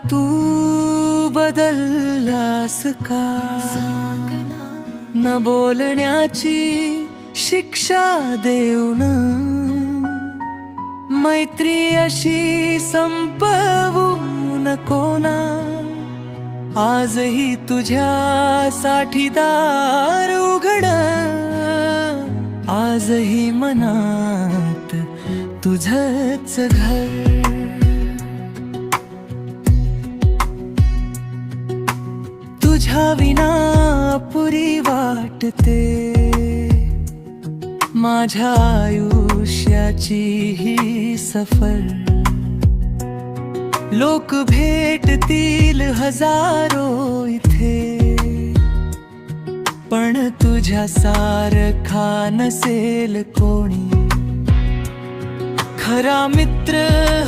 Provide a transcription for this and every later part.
तू बदललास का? न बोलण्याची शिक्षा देऊन मैत्री अशी संपवू नको ना. आजही तुझ्यासाठी दार उघड, आजही मनात तुझंच घर. तुझ्या विना पुरी वाटते माझ्या आयुष्याची ही सफर. लोक भेटतील हजारो इथे, पण तुझ्यासारखा नसेल कोणी. खरा मित्र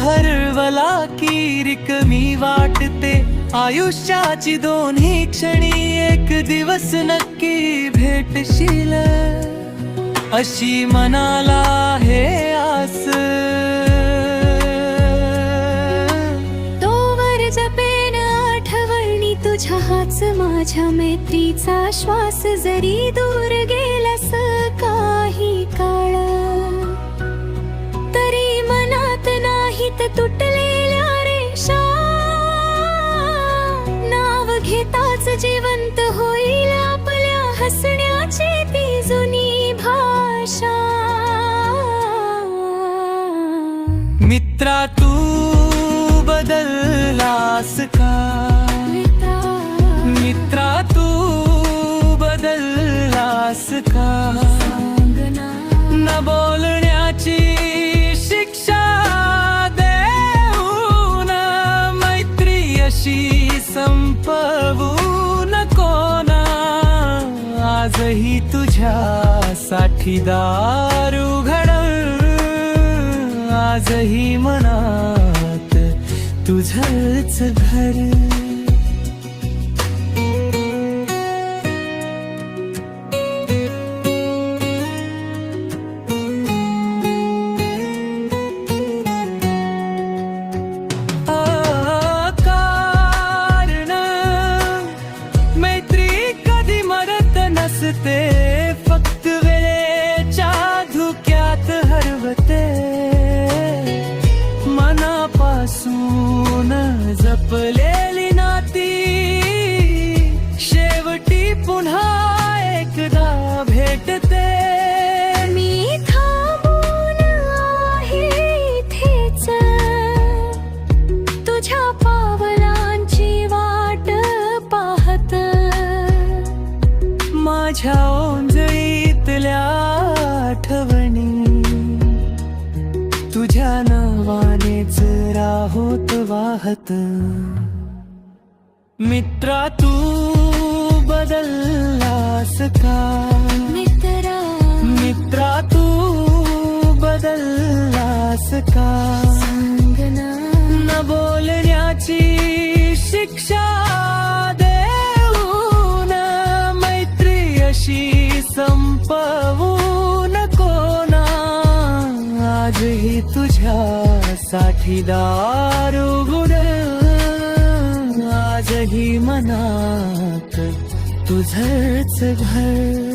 हरवला की रिकामी वाटते. आयुष्याची दोन्ही क्षणी एक दिवस नक्की भेटशील, अशी मनाला हे आस. तोवर जपेन आठवणी तुझ्या, हाच माझ्या मैत्रीचा श्वास. जरी दूर गेलास काही काळ, तरी मनात नाहीत तुटलेल्या रेषा. नाव घेताच जिवंत होईल आपल्या हसण्याची ती जुनी भाषा. मित्रा तू बदललास का? मित्रा तू बदललास का? न बोलण्याची शिक्षा देऊन मैत्री अशी संपवू नको ना. आजही तुझ्यासाठी दार उघड, आजही मनात तुझंच घर. कारण मैत्री कधी मरत नसते, फक्त वेळेच्या धुक्यात हरवते. मनापासून जपलेली नाती शेवटी पुन्हा एकदा भेटते. मी थांबून आहे इथेच, तुझ्या पावलांची वाट पाहत. माझ्या ओंजळीतल्या आठवणी तुझ्या नावानेच राहोत वाहत. मित्रा तू बदललास का? मित्रा तू बदललास का? न बोलण्याची शिक्षा देऊन मैत्री अशी संपवू नको ना. आजही तुझ्यासाठी दार उघड, आजही मनात तुझंच घर.